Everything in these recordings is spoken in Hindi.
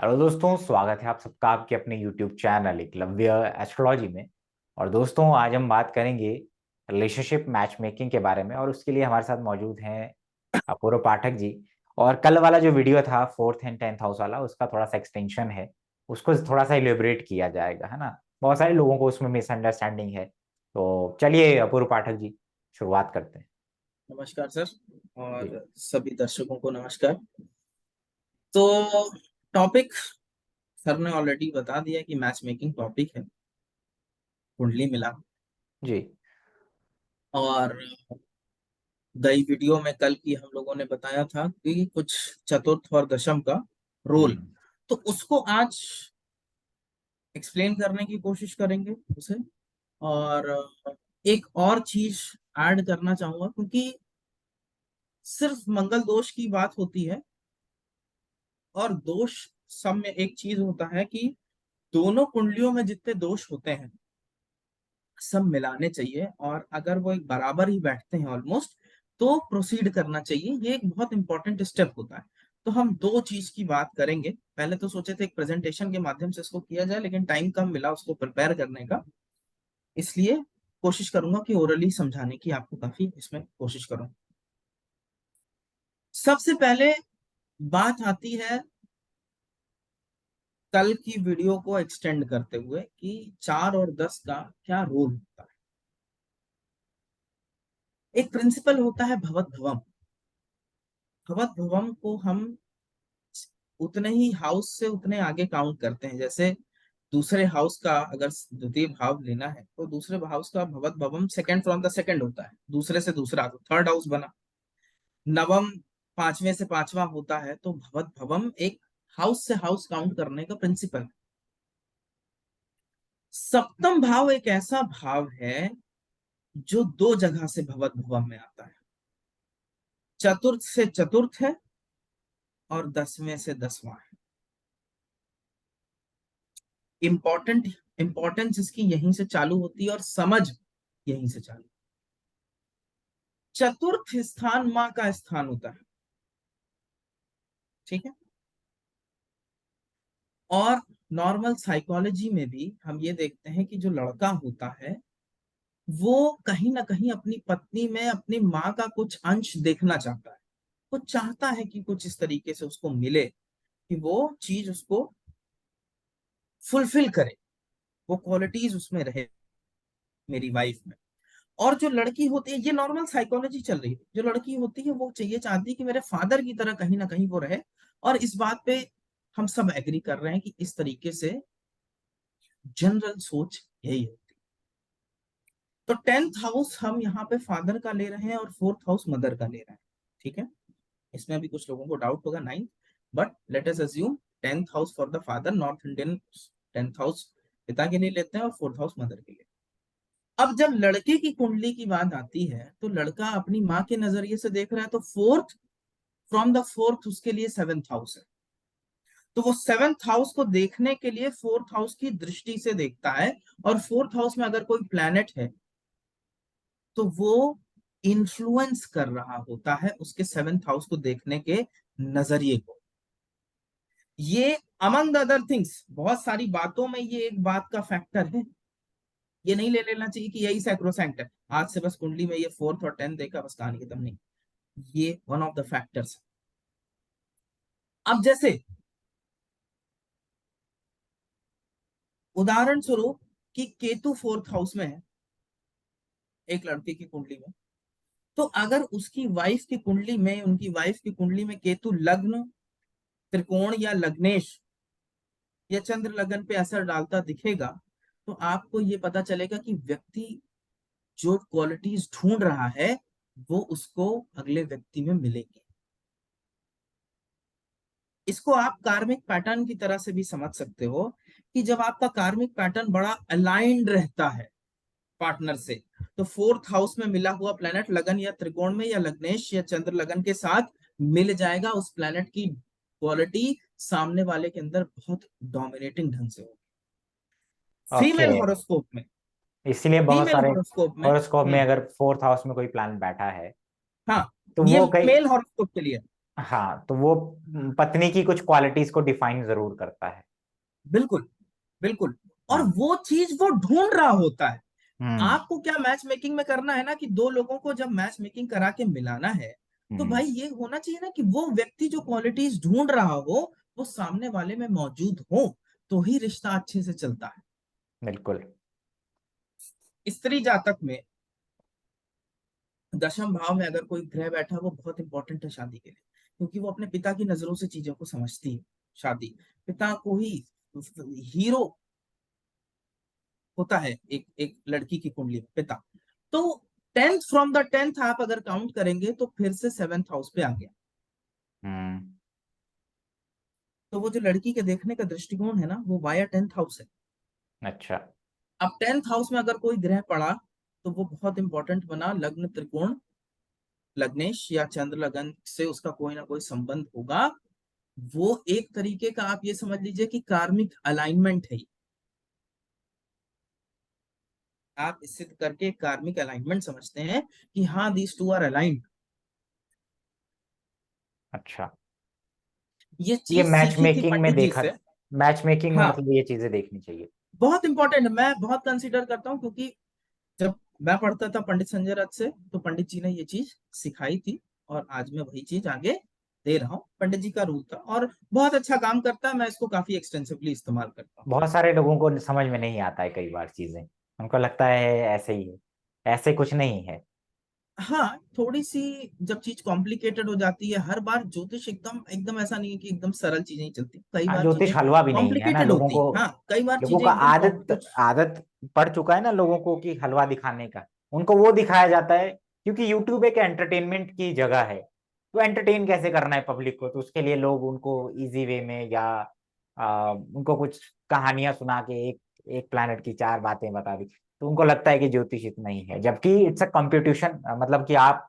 हेलो दोस्तों, स्वागत है आप सबका आपके अपने YouTube चैनल एकलव्य एस्ट्रोलॉजी में। और दोस्तों, आज हम बात करेंगे रिलेशनशिप मैच मेकिंग के बारे में, और उसके लिए हमारे साथ मौजूद हैं अपूर्व पाठक जी। और कल वाला जो वीडियो था 4th एंड 10th हाउस वाला, उसका थोड़ा सा एक्सटेंशन है, उसको थोड़ा सा इलेबरेट किया जाएगा, है ना। बहुत सारे लोगों को उसमें मिसअंडरस्टैंडिंग है। तो चलिए अपूर्व पाठक जी, शुरुआत करते हैं। नमस्कार सर। जी। और सभी दर्शकों को नमस्कार। तो टॉपिक सर ने ऑलरेडी बता दिया कि मैच मेकिंग टॉपिक है, कुंडली मिला। जी। और गई वीडियो में कल की हम लोगों ने बताया था कि कुछ चतुर्थ और दशम का रोल, हम्म। तो उसको आज एक्सप्लेन करने की कोशिश करेंगे उसे। और एक और चीज ऐड करना चाहूंगा, क्योंकि सिर्फ मंगल दोष की बात होती है, और दोष सब में एक चीज होता है कि दोनों कुंडलियों में जितने दोष होते हैं सब मिलाने चाहिए, और अगर वो एक बराबर ही बैठते हैं ऑलमोस्ट, तो प्रोसीड करना चाहिए। ये एक बहुत इंपॉर्टेंट स्टेप होता है। तो हम दो चीज की बात करेंगे। पहले तो सोचे थे एक प्रेजेंटेशन के माध्यम से इसको किया जाए, लेकिन टाइम कम मिला उसको प्रिपेयर करने का, इसलिए कोशिश करूंगा कि ओरली समझाने की आपको काफी इसमें कोशिश करूं। सबसे पहले बात आती है कल की वीडियो को एक्सटेंड करते हुए कि 4 और 10 का क्या रोल होता है। एक प्रिंसिपल होता है भवत भवम। भवत भवम को हम उतने ही हाउस से उतने आगे काउंट करते हैं। जैसे दूसरे हाउस का अगर द्वितीय भाव लेना है, तो दूसरे हाउस का भवत भवम सेकंड फ्रॉम द सेकंड होता है, दूसरे से दूसरा, तो थर्ड हाउस बना। नवम पांचवें से पांचवा होता है, तो भवत भवम एक हाउस से हाउस काउंट करने का प्रिंसिपल है। सप्तम भाव एक ऐसा भाव है जो दो जगह से भवत भवम में आता है। चतुर्थ से चतुर्थ है, और 10वें से 10वां है। इंपॉर्टेंट इंपॉर्टेंस इसकी यहीं से चालू होती है, और समझ यहीं से चालू। चतुर्थ स्थान मां का स्थान होता है, ठीक है। और नॉर्मल साइकोलॉजी में भी हम ये देखते हैं कि जो लड़का होता है वो कहीं ना कहीं अपनी पत्नी में अपनी माँ का कुछ अंश देखना चाहता है। वो चाहता है कि कुछ इस तरीके से उसको मिले, कि वो चीज उसको फुलफिल करे, वो क्वालिटीज उसमें रहे मेरी वाइफ में। और जो लड़की होती है, ये नॉर्मल साइकोलॉजी चल रही है, जो लड़की होती है वो चाहिए चाहती है कि मेरे फादर की तरह कहीं ना कहीं वो रहे। और इस बात पे हम सब एग्री कर रहे हैं कि इस तरीके से जनरल सोच यही है। तो 10th हाउस हम यहाँ पे फादर का ले रहे हैं, और 4th हाउस मदर का ले रहे हैं, ठीक है। इसमें अभी कुछ लोगों को डाउट होगा 9th, but let us assume 10th house for the father, north Indian 10th house पिता के लिए लेते हैं, और 4th हाउस मदर के लिए। अब जब लड़के की कुंडली की बात आती है, तो लड़का अपनी माँ के नजरिए से देख रहा है, तो फोर्थ फ्रॉम द फोर्थ उसके लिए 7th हाउस है। तो वो 7th हाउस को देखने के लिए 4th हाउस की दृष्टि से देखता है। और 4th हाउस में अगर कोई प्लैनेट है, तो वो इन्फ्लुएंस कर रहा होता है उसके 7th हाउस को देखने के नजरिए को। ये अमंग द अदर थिंग्स, बहुत सारी बातों में ये एक बात का फैक्टर है। ये नहीं ले लेना चाहिए कि यही सैक्रोसैंक्ट है, आज से बस कुंडली में ये 4th और 10th देखा बस कहानी खत्म, नहीं। ये वन ऑफ द फैक्टर्स। अब जैसे उदाहरण स्वरूप कि केतु 4th हाउस में है एक लड़के की कुंडली में, तो अगर उसकी वाइफ की कुंडली में, उनकी वाइफ की कुंडली में केतु लग्न, त्रिकोण या लग्नेश या चंद्र लगन पे असर डालता दिखेगा, तो आपको ये पता चलेगा कि व्यक्ति जो क्वालिटीज ढूंढ रहा है वो उसको अगले व्यक्ति में मिलेगी। इसको आप कार्मिक पैटर्न की तरह से भी समझ सकते हो, कि जब आपका कार्मिक पैटर्न बड़ा अलाइंड रहता है पार्टनर से, तो 4th हाउस में मिला हुआ प्लेनेट लगन या त्रिकोण में या लग्नेश या चंद्र लगन के साथ मिल जाएगा, उस प्लेनेट की क्वालिटी सामने वाले के अंदर बहुत डोमिनेटिंग ढंग से होगी। ओके। फीमेल हॉरोस्कोप में इसीलिए बहुत फीमेल सारे हॉरोस्कोप में हॉरोस्कोप में अगर 4th हाउस में कोई प्लान बैठा है, हाँ, तो ये वो कई। मेल हॉरोस्कोप के लिए। हाँ, तो वो पत्नी की कुछ क्वालिटीज को डिफाइन जरूर करता है। बिल्कुल, बिल्कुल। और हाँ। वो चीज वो ढूंढ रहा होता है। हम्म। आपको क्या मैच मेकिंग में करना है ना, कि दो लोगों को जब मैच मेकिंग करा के मिलाना है, तो हम्म। भाई ये होना चाहिए ना कि वो व्यक्ति जो क्वालिटीज ढूंढ रहा हो वो सामने वाले में मौजूद हो, तो ही रिश्ता अच्छे से चलता है। बिल्कुल। स्त्री जातक में दशम भाव में अगर कोई ग्रह बैठा, वो बहुत इंपॉर्टेंट है शादी के लिए, क्योंकि वो अपने पिता की नजरों से चीजों को समझती है। शादी पिता को ही हीरो होता है एक एक लड़की की कुंडली में पिता। तो 10th फ्रॉम द 10th आप अगर काउंट करेंगे तो फिर से 7th हाउस पे आ गया। हम्म। तो वो जो लड़की के देखने का दृष्टिकोण है ना, वो वाया 10th हाउस है। अच्छा। अब 10th हाउस में अगर कोई ग्रह पड़ा, तो वो बहुत इंपॉर्टेंट बना, लग्न त्रिकोण, लग्नेश या चंद्र लगन से उसका कोई ना कोई संबंध होगा। वो एक तरीके का आप ये समझ लीजिए कि कार्मिक अलाइनमेंट है। आप इससे करके कार्मिक अलाइनमेंट समझते हैं कि हाँ, दीज टू आर अलाइंड। अच्छा, ये ये चीज मैच सीखी थी मेकिंग में पंडित जी देखा, से। मैच मेकिंग में हाँ, मतलब ये चीजें देखनी चाहिए। बहुत इंपॉर्टेंट है, मैं बहुत कंसीडर करता हूँ, क्योंकि जब मैं पढ़ता था पंडित संजय रथ से, तो पंडित जी ने ये चीज सिखाई थी, और आज मैं वही चीज आगे दे रहा हूँ। पंडित जी का रूल था और बहुत अच्छा काम करता है, मैं इसको काफी एक्सटेंसिवली इस्तेमाल करता हूँ। बहुत सारे लोगों को समझ में नहीं आता है कई बार चीजें, उनको लगता है ऐसे ही है, ऐसे कुछ नहीं है। हाँ, थोड़ी सी जब चीज कॉम्प्लिकेटेड हो जाती है, हर बार ज्योतिष एकदम एकदम ऐसा नहीं है कि एकदम सरल चीजें ही चलती, कई हाँ, बार ज्योतिष चीजें हलवा भी नहीं है ना, कॉम्प्लिकेटेड होती, हाँ कई बार लोगों चीजें का एकदम आदत कुछ। आदत पड़ चुका है ना लोगों को कि हलवा दिखाने का, उनको वो दिखाया जाता है, क्योंकि यूट्यूब एक एंटरटेनमेंट की जगह है। तो एंटरटेन कैसे करना है पब्लिक को, तो उसके लिए लोग उनको इजी वे में या उनको कुछ कहानियां सुना के एक एक प्लैनेट की चार बातें बता दी, तो उनको लगता है कि ज्योतिष इतना ही है, जबकि इट्स अ कंप्यूटेशन। मतलब कि आप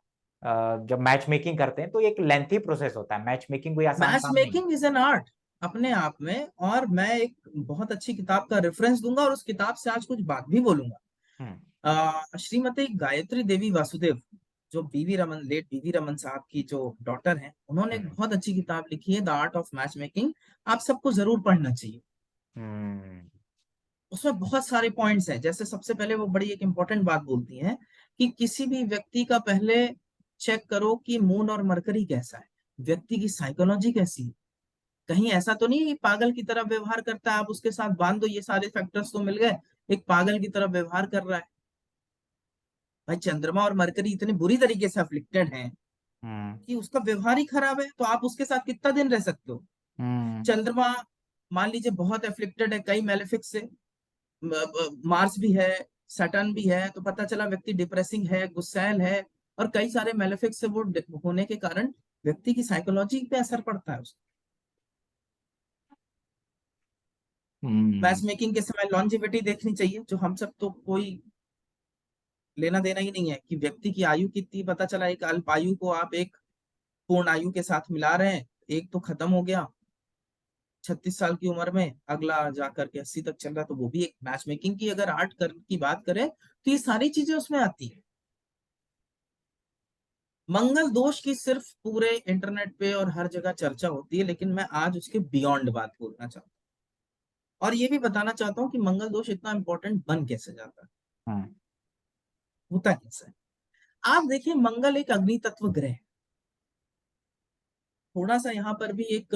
जब मैच मेकिंग करते हैं तो एक लेंथी प्रोसेस होता है, मैच मेकिंग कोई आसान मैच काम नहीं है। मेकिंग इज एन आर्ट अपने आप में। और मैं एक बहुत अच्छी किताब का रेफरेंस दूंगा, और उस किताब से आज कुछ बात भी बोलूंगा। हम्म। श्रीमती गायत्री देवी वासुदेव, जो बीवी रमन, लेट बीवी रमन साहब की जो डॉटर हैं, उन्होंने एक हम्म। बहुत अच्छी किताब लिखी है, the art of match making. आप सबको जरूर पढ़ना चाहिए। हम्म। उसमें बहुत सारे पॉइंट्स हैं। जैसे सबसे पहले वो बड़ी एक इंपॉर्टेंट बात बोलती हैं कि किसी भी व्यक्ति का पहले चेक करो कि मून और मरकरी कैसा है, व्यक्ति की साइकोलॉजी कैसी है। कहीं ऐसा तो नहीं है कि पागल की तरह व्यवहार करता है, आप उसके साथ बांध दो, ये सारे फैक्टर्स तो मिल गए, एक पागल की तरह व्यवहार कर रहा है। भाई चंद्रमा और मरकरी इतनी बुरी तरीके से अफ्लिक्टेड हैं हम्म। कि उसका व्यवहार ही खराब है, तो आप उसके साथ कितना दिन रह सकते हो। हम्म। चंद्रमा मान लीजिए बहुत एफ्लिक्टेड है कई मेलेफिक से, मार्स भी है, सैटर्न भी है, तो पता चला व्यक्ति डिप्रेसिंग है, गुस्सैल है, और कई सारे मेलेफिक से वो होने के कारण व्यक्ति की साइकोलॉजी पे असर पड़ता है उसका। मैच हम्म। मेकिंग के समय लॉन्जिविटी देखनी चाहिए, जो हम सब तो कोई लेना देना ही नहीं है कि व्यक्ति की आयु कितनी। पता चला एक अल्प आयु को आप एक पूर्ण आयु के साथ मिला रहे हैं, एक तो खत्म हो गया 36 साल की उम्र में, अगला जाकर के 80 तक चल रहा, तो वो भी एक मैच मेकिंग की अगर आर्ट की बात करें, तो ये सारी चीजें उसमें आती है। मंगल दोष की सिर्फ पूरे इंटरनेट पे और हर जगह चर्चा होती है, लेकिन मैं आज उसके बियॉन्ड बात बोलना चाहता हूँ, और ये भी बताना चाहता हूँ कि मंगल दोष इतना इंपॉर्टेंट बन कैसे जाता है, हम्म। होता कैसे है। आप देखिए, मंगल एक अग्नि तत्व ग्रह है। थोड़ा सा यहाँ पर भी एक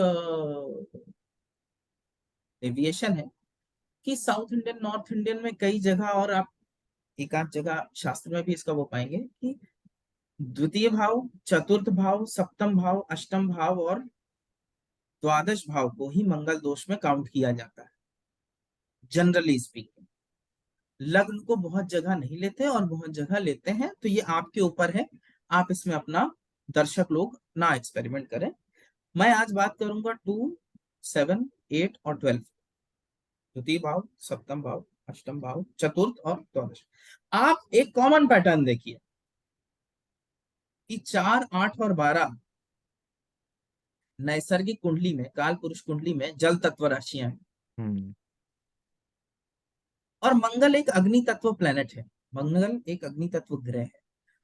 डेविएशन है कि साउथ इंडियन, नॉर्थ इंडियन में कई जगह, और आप एक आध जगह शास्त्र में भी इसका वो पाएंगे कि द्वितीय भाव, चतुर्थ भाव, सप्तम भाव, अष्टम भाव और द्वादश भाव को ही मंगल दोष में काउंट किया जाता है, जनरली स्पीकिंग। लग्न को बहुत जगह नहीं लेते और बहुत जगह लेते हैं, तो ये आपके ऊपर है। आप इसमें अपना, दर्शक लोग ना एक्सपेरिमेंट करें। मैं आज बात करूंगा 2, 7, 8 और 12, द्वितीय भाव, सप्तम भाव, अष्टम भाव, चतुर्थ और द्वादश। आप एक कॉमन पैटर्न देखिए कि 4, 8 और 12 नैसर्गिक कुंडली में, काल पुरुष कुंडली में जल तत्व राशियां हैं, हम्म। और मंगल एक अग्नि तत्व प्लेनेट है। मंगल एक अग्नि तत्व ग्रह है।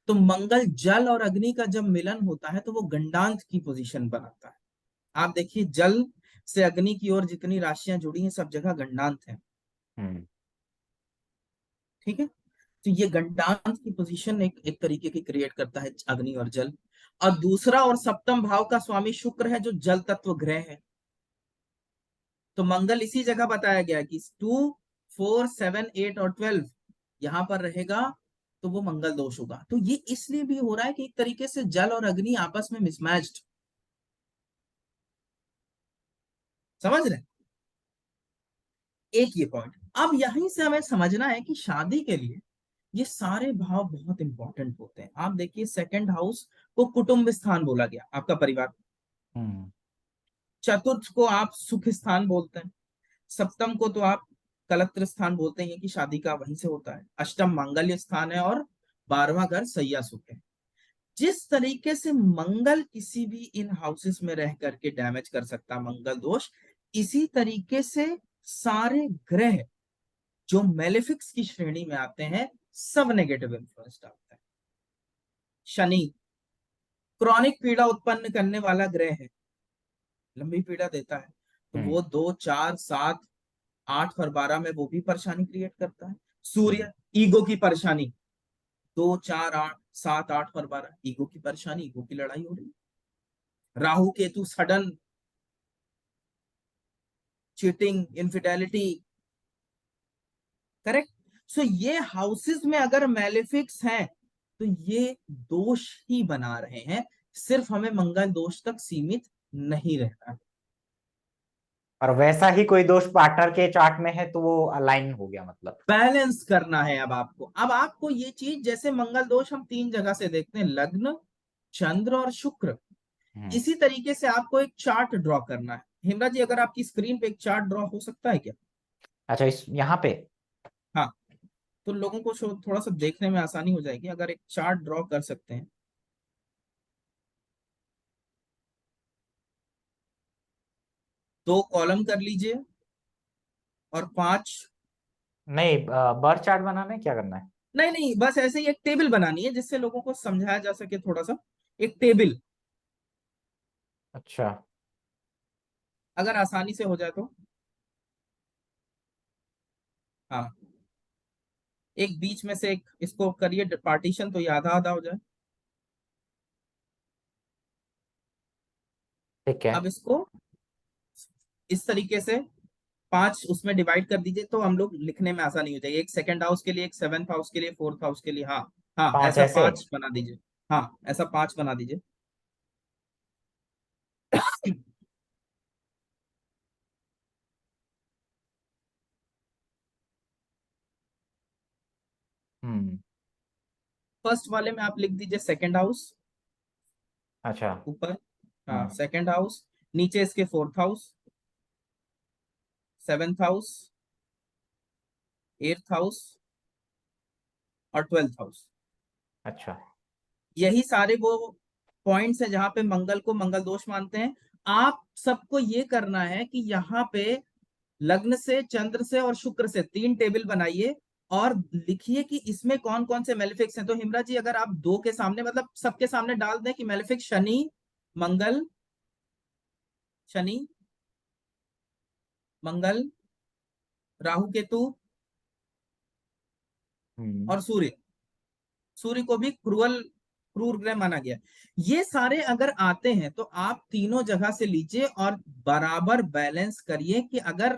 तो मंगल जल और अग्नि का जब मिलन होता है तो वो गंडांत की पोजीशन बनाता है। आप देखिए जल से अग्नि की ओर जितनी राशियां जुड़ी हैं सब जगह गंडांत है। हम्म। ठीक है, तो ये गंडांत की पोजीशन एक एक तरीके की क्रिएट करता है अग्नि और जल। और दूसरा और सप्तम भाव का स्वामी शुक्र है जो जल तत्व ग्रह है। तो मंगल इसी जगह बताया गया कि 2, 4, 7, 8 और 12 यहां पर रहेगा, तो वो मंगल दोष होगा। तो ये इसलिए भी हो रहा है कि एक तरीके से जल और अग्नि आपस में मिसमैच्ड, समझ रहे हैं? एक ये पॉइंट। अब यहीं से हमें समझना है कि शादी के लिए ये सारे भाव बहुत इंपॉर्टेंट होते हैं। आप देखिए सेकंड हाउस को कुटुंब स्थान बोला गया, आपका परिवार। हम्म। चतुर्थ को आप सुख स्थान बोलते हैं। सप्तम को तो आप कलत्र स्थान बोलते हैं कि शादी का वहीं से होता है। अष्टम मांगल्य स्थान है और 12वां घर सैया सुख है। जिस तरीके से मंगल किसी भी इन हाउसेस में रह करके डैमेज कर सकता है मंगल दोष, इसी तरीके से सारे ग्रह जो मेलेफिक्स की श्रेणी में आते हैं सब नेगेटिव इन्फ्लुएंस डालते हैं। शनि क्रॉनिक पीड़ा उत्पन्न करने वाला ग्रह है, लंबी पीड़ा देता है। तो हम्म। वो 2, 4, 7, 8 और 12 में वो भी परेशानी क्रिएट करता है। हम्म। सूर्य ईगो की परेशानी, 2, 4, 8, 7, 8 और 12 ईगो की परेशानी, ईगो की लड़ाई हो रही है। Rahu Ketu sudden cheating infidelity, correct. So ये हाउसेस में अगर मैलेफिक्स हैं तो ये दोष ही बना रहे हैं, सिर्फ हमें मंगल दोष तक सीमित नहीं रहना है। और वैसा ही कोई दोष पार्टनर के चार्ट में है तो वो अलाइन हो गया मतलब। बैलेंस करना है अब आपको ये चीज, जैसे मंगल दोष हम 3 जगह से देखते हैं, लग्न, चंद्र और शुक्र। हम्म। इसी तरीके से आपको एक चार्ट ड्रॉ करना है। हिमरा जी अगर आपकी स्क्रीन पे एक चार्ट ड्रॉ हो सकता है क्या? अच्छा, इस यहाँ पे। हाँ, तो लोगों को थोड़ा सा देखने में आसानी हो जाएगी अगर एक चार्ट ड्रॉ कर सकते हैं। 2 कॉलम कर लीजिए और 5। नहीं, बार चार्ट बनाना है, क्या करना है? नहीं नहीं, बस ऐसे ही एक टेबल बनानी है जिससे लोगों को समझाया जा सके थोड़ा सा। एक टेबल अच्छा। अगर आसानी से हो जाए तो। हाँ, एक बीच में से एक इसको करिए पार्टीशन, तो ये आधा आधा हो जाए। ठीक है। अब इसको इस तरीके से 5 उसमें डिवाइड कर दीजिए तो हम लोग लिखने में आसानी हो जाएगी। एक सेकंड हाउस के लिए, एक सेवंथ हाउस के लिए, फोर्थ हाउस के लिए। हाँ हाँ, पांच ऐसा ऐसे। 5 बना दीजिए। हाँ, ऐसा 5 बना दीजिए। हम्म। फर्स्ट वाले में आप लिख दीजिए सेकंड हाउस अच्छा। ऊपर। हाँ, हम्म। Second house. नीचे इसके fourth house, seventh house, eighth house और 12th हाउस। अच्छा। यही सारे वो पॉइंट्स हैं जहां पे मंगल को मंगल दोष मानते हैं। आप सबको ये करना है कि यहाँ पे लग्न से, चंद्र से और शुक्र से 3 टेबल बनाइए और लिखिए कि इसमें कौन कौन से मेलेफिक्स हैं। तो हिमरा जी अगर आप 2 के सामने, मतलब सबके सामने डाल दें कि मेलेफिक्स शनि, मंगल, शनि, मंगल, राहु केतु हम्म। और सूर्य। सूर्य को भी क्रूर ग्रह माना गया। ये सारे अगर आते हैं तो आप तीनों जगह से लीजिए और बराबर बैलेंस करिए कि अगर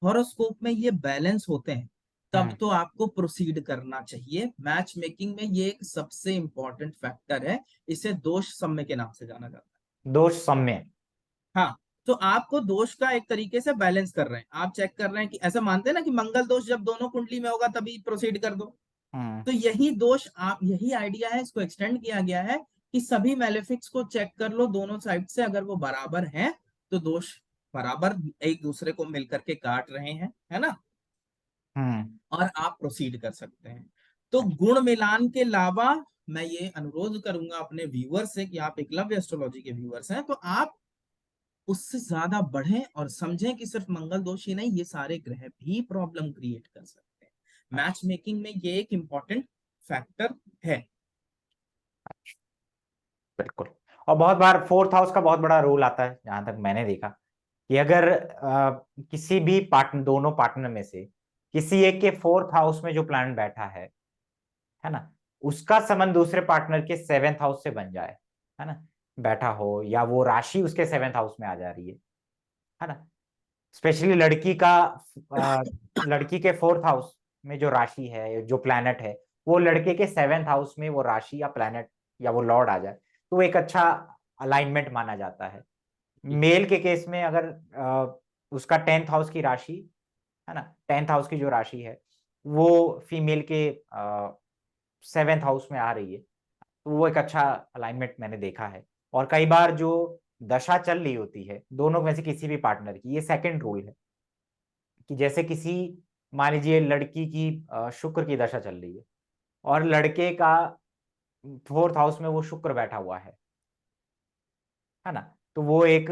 हॉरोस्कोप में ये बैलेंस होते हैं तब हम्म। तो आपको प्रोसीड करना चाहिए। मैच मेकिंग में ये एक सबसे इंपॉर्टेंट फैक्टर है, इसे दोष सम्य के नाम से जाना जाता दोष सम्य। है। हाँ, तो आपको दोष का एक तरीके से बैलेंस कर रहे हैं, आप चेक कर रहे हैं कि ऐसा मानते हैं ना कि मंगल दोष जब दोनों कुंडली में होगा तभी प्रोसीड कर दो। हम्म। तो यही दोष, आप यही आइडिया है, इसको एक्सटेंड किया गया है कि सभी मेलेफिक्स को चेक कर लो दोनों साइड से, अगर वो बराबर हैं तो दोष बराबर एक दूसरे को मिलकर के काट रहे हैं, है ना, हम्म। और आप प्रोसीड कर सकते हैं। तो अच्छा। गुण मिलान के अलावा मैं ये अनुरोध करूंगा अपने व्यूअर से कि आप एकलव्य एस्ट्रोलॉजी के व्यूअर्स हैं तो आप उससे ज्यादा बढ़ें और समझें कि सिर्फ मंगल दोष ही नहीं, ये सारे ग्रह भी प्रॉब्लम क्रिएट कर सकते हैं। अच्छा। मैच मेकिंग में ये एक इंपॉर्टेंट फैक्टर है। बिल्कुल। और बहुत बार फोर्थ हाउस का बहुत बड़ा रोल आता है, जहां तक मैंने देखा कि अगर किसी भी पार्टनर, दोनों पार्टनर में से किसी एक के फोर्थ हाउस में जो प्लैनेट बैठा है ना, उसका संबंध दूसरे पार्टनर के सेवेंथ हाउस से बन जाए, है ना, बैठा हो, या वो राशि उसके सेवेंथ हाउस में आ जा रही है ना, स्पेशली लड़की का लड़की के फोर्थ हाउस में जो राशि है, जो प्लैनेट है, वो लड़के के सेवेंथ हाउस में वो राशि या प्लैनेट या वो लॉर्ड आ जाए, तो वो एक अच्छा अलाइनमेंट माना जाता है। जी मेल के केस में अगर उसका टेंथ हाउस की राशि, है ना, टेंथ हाउस की जो राशि है वो फीमेल के सेवेंथ हाउस में आ रही है, तो वो एक अच्छा अलाइनमेंट मैंने देखा है। और कई बार जो दशा चल रही होती है दोनों में से किसी भी पार्टनर की, ये सेकंड रूल है कि जैसे किसी, मान लीजिए लड़की की शुक्र की दशा चल रही है और लड़के का फोर्थ हाउस में वो शुक्र बैठा हुआ है ना, तो वो एक,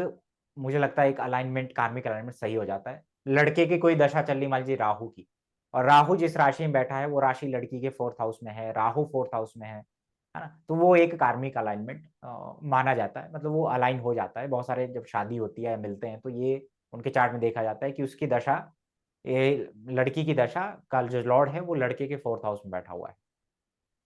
मुझे लगता है एक अलाइनमेंट, कार्मिक अलाइनमेंट सही हो जाता है। लड़के की कोई दशा चल रही मान लीजिए राहु की, और राहु जिस राशि में बैठा है वो राशि लड़की के फोर्थ हाउस में है, राहु फोर्थ हाउस में है ना, तो वो एक कार्मिक अलाइनमेंट माना जाता है, मतलब वो अलाइन हो जाता है। बहुत सारे जब शादी होती है या मिलते हैं तो ये उनके चार्ट में देखा जाता है कि उसकी दशा, ये लड़की की दशा का जो लॉर्ड है वो लड़के के फोर्थ हाउस में बैठा हुआ है।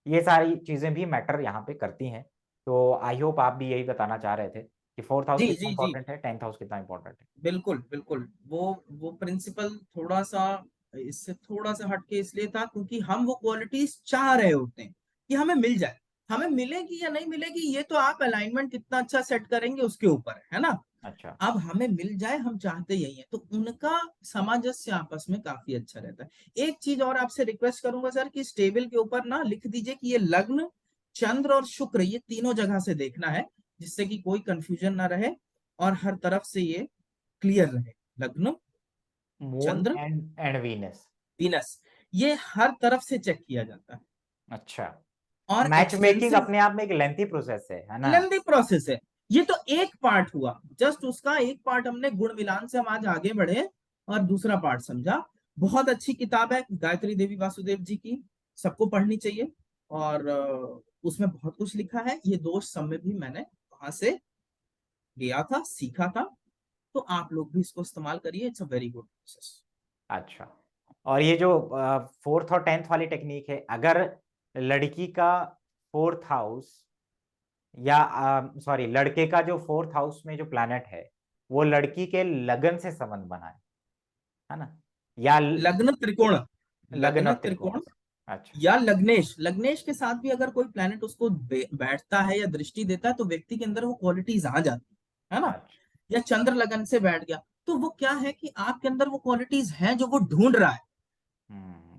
ये सारी चीजें भी मैटर यहाँ पे करती हैं। तो आई होप आप भी यही बताना चाह रहे थे कि फोर्थ हाउस जी कितना जी जी, इंपॉर्टेंट है, टेंथ हाउस कितना इंपॉर्टेंट है। बिल्कुल बिल्कुल। वो प्रिंसिपल थोड़ा सा इससे थोड़ा सा हटके इसलिए था क्योंकि हम वो क्वालिटीज चाह रहे होते हैं कि हमें मिल जाए। हमें मिलेगी या नहीं मिलेगी ये तो आप अलाइनमेंट कितना अच्छा सेट करेंगे उसके ऊपर है ना। अच्छा। अब हमें मिल जाए हम चाहते यही है, तो उनका सामंजस्य आपस में काफी अच्छा रहता है। एक चीज और आपसे रिक्वेस्ट करूंगा सर कि इस टेबल के ऊपर ना लिख दीजिए कि ये लग्न, चंद्र और शुक्र ये तीनों जगह से देखना है, जिससे कि कोई कंफ्यूजन ना रहे और हर तरफ से ये क्लियर रहे। लग्न, moon Chandra, and Venus. Venus, ये हर तरफ से चेक किया जाता है। अच्छा। और मैच मेकिंग एक्सटेंसिव अपने आप में एक लेंथी प्रोसेस है ना। लेंदी प्रोसेस है। ये तो एक पार्ट हुआ, जस्ट उसका एक पार्ट हमने गुण मिलान से हम आज आगे बढ़े और दूसरा पार्ट समझा। बहुत अच्छी किताब है गायत्री देवी वासुदेव जी की, सबको पढ़नी चाहिए। और उसमें बहुत कुछ लिखा है, ये दोष सब में भी मैंने वहां से लिया था, सीखा था। तो आप लोग भी इसको इस्तेमाल करिए, it's a very good process. अच्छा। और ये जो फोर्थ और टेंथ वाली टेक्निक है, अगर लड़की का फोर्थ हाउस, या सॉरी, लड़के का जो फोर्थ हाउस में जो प्लैनेट है वो लड़की के लगन से संबंध बनाए, है ना, या लग्न त्रिकोण, लगन लग्न और त्रिकोण त्रिकोण से। अच्छा। या लग्नेश, लग्नेश के साथ भी अगर कोई प्लेनेट उसको बैठता है या दृष्टि देता है तो व्यक्ति के अंदर वो क्वालिटीज आ जाती है ना। अच्छा। या चंद्र लगन से बैठ गया तो वो क्या है कि आपके अंदर वो क्वालिटीज हैं जो वो ढूंढ रहा है।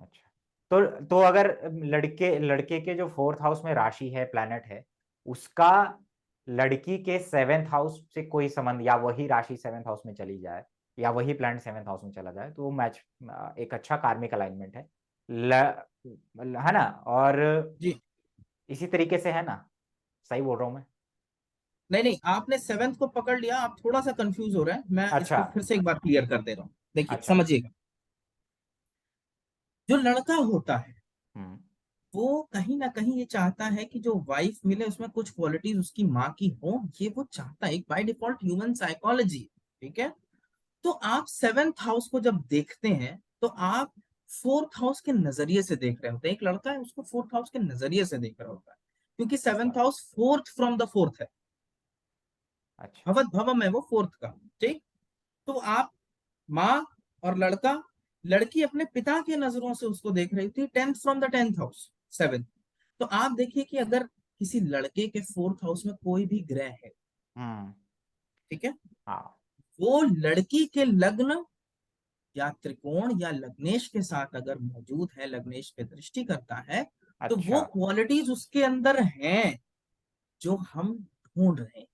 अच्छा। तो अगर लड़के लड़के के जो फोर्थ हाउस में राशि है, प्लैनेट है, उसका लड़की के सेवेंथ हाउस से कोई संबंध, या वही राशि सेवेंथ हाउस में चली जाए, या वही प्लैनेट सेवेंथ हाउस में चला जाए, तो वो मैच, एक अच्छा कार्मिक अलाइनमेंट है, है ना। और जी, इसी तरीके से, है ना, सही बोल रहा हूँ मैं। नहीं नहीं, आपने सेवेंथ को पकड़ लिया, आप थोड़ा सा कंफ्यूज हो रहे हैं, मैं अच्छा। इसको फिर से एक बार क्लियर कर दे रहा हूँ। देखिए अच्छा। समझिएगा, जो लड़का होता है हम्म। वो कहीं ना कहीं ये चाहता है कि जो वाइफ मिले उसमें कुछ क्वालिटीज उसकी माँ की हो, ये वो चाहता है, एक बाय डिफॉल्ट ह्यूमन साइकोलॉजी। ठीक है। तो आप सेवेंथ हाउस को जब देखते हैं तो आप फोर्थ हाउस के नजरिए से देख रहे होते हैं। एक लड़का है उसको फोर्थ हाउस के नजरिए से देख रहा होता है, क्योंकि अच्छा। Seventh house fourth from the fourth है, अच्छा। भवत भवम है वो फोर्थ का। ठीक। तो आप माँ और लड़का, लड़की अपने पिता के नजरों से उसको देख रही थी, tenth from the tenth house, seventh. तो आप देखिए कि अगर किसी लड़के के फोर्थ हाउस में कोई भी ग्रह है, हम्म। ठीक है, हाँ। वो लड़की के लग्न या त्रिकोण या लग्नेश के साथ अगर मौजूद है, लग्नेश पे दृष्टि करता है, तो वो अच्छा। क्वालिटीज उसके अंदर हैं जो हम ढूंढ रहे हैं।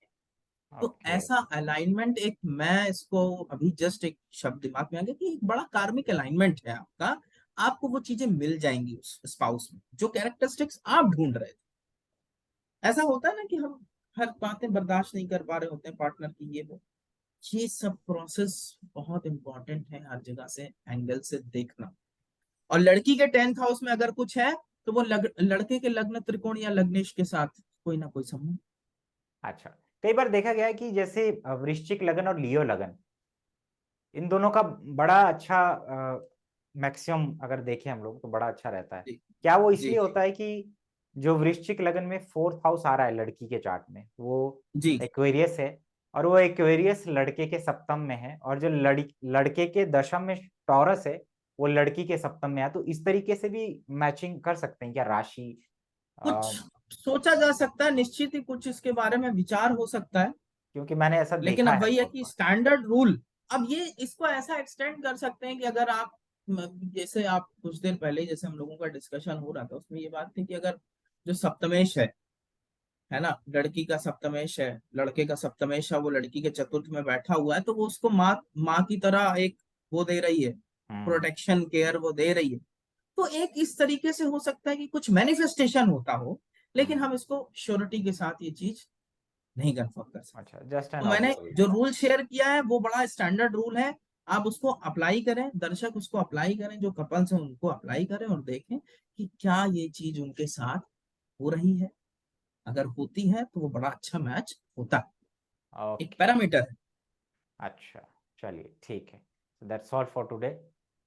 तो ओके। ऐसा अलाइनमेंट, एक मैं इसको अभी जस्ट एक शब्द दिमाग में आ गया कि एक बड़ा कार्मिक अलाइनमेंट है आपका। आपको वो चीजें मिल जाएंगी उस स्पाउस में जो कैरेक्टरिस्टिक्स आप ढूंढ रहे थे। ऐसा होता है ना कि हम हर बातें बर्दाश्त नहीं कर पा रहे होते हैं पार्टनर की, ये सब प्रोसेस बहुत इंपॉर्टेंट है हर जगह से एंगल से देखना। और लड़की के टेंथ हाउस में अगर कुछ है तो वो लड़के के लग्न त्रिकोण या लग्नेश के साथ कोई ना कोई संबंध। अच्छा, कई बार देखा गया है कि जैसे वृश्चिक लगन और लियो लगन, इन दोनों का बड़ा अच्छा मैक्सिमम अगर देखें हम लोग तो बड़ा अच्छा रहता है। जी क्या वो जी इसलिए जी होता है कि जो वृश्चिक लगन में फोर्थ हाउस आ रहा है लड़की के चार्ट में, वो जी। एक्वेरियस है, और वो एक्वेरियस लड़के के सप्तम में है, और जो लड़के के दशम में टॉरस है, वो लड़की के सप्तम में है। तो इस तरीके से भी मैचिंग कर सकते हैं क्या राशि? कुछ अ, सोचा जा सकता है, निश्चित ही कुछ इसके बारे में विचार हो सकता है। क्योंकि मैंने ऐसा लेकिन देखा अब है वही है बहुत कि बार। स्टैंडर्ड रूल, अब ये इसको ऐसा एक्सटेंड कर सकते हैं कि अगर आप जैसे आप कुछ देर पहले जैसे हम लोगों का डिस्कशन हो रहा था, उसमें ये बात थी कि अगर जो सप्तमेश है ना, लड़की का सप्तमेश है, लड़के का सप्तमेश है, वो लड़की के चतुर्थ में बैठा हुआ है, तो वो उसको माँ माँ की तरह एक वो दे रही है, हम्म। प्रोटेक्शन केयर वो दे रही है। तो एक इस तरीके से हो सकता है कि कुछ मैनिफेस्टेशन होता हो, लेकिन हम्म। हम इसको श्योरिटी के साथ ये चीज नहीं कंफर्म कर सकते। अच्छा, जस्ट एन तो मैंने जो ऑब्जर्वेशन। रूल शेयर किया है वो बड़ा स्टैंडर्ड रूल है। आप उसको अप्लाई करें, दर्शक उसको अप्लाई करें, जो कपल्स हैं उनको अप्लाई करें और देखें कि क्या ये चीज उनके साथ हो रही है। अगर होती है तो वो बड़ा अच्छा मैच होता है, एक ओके। पैरामीटर है। अच्छा, चलिए ठीक है। That's all for today,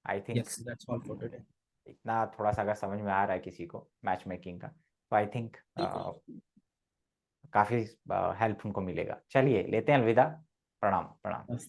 I think. Yes, that's all for today. इतना थोड़ा सा अगर समझ में आ रहा है किसी को मैच मेकिंग का, तो आई थिंक बिल्कुल। काफी हेल्प उनको मिलेगा। चलिए लेते हैं अलविदा। प्रणाम प्रणाम। बस।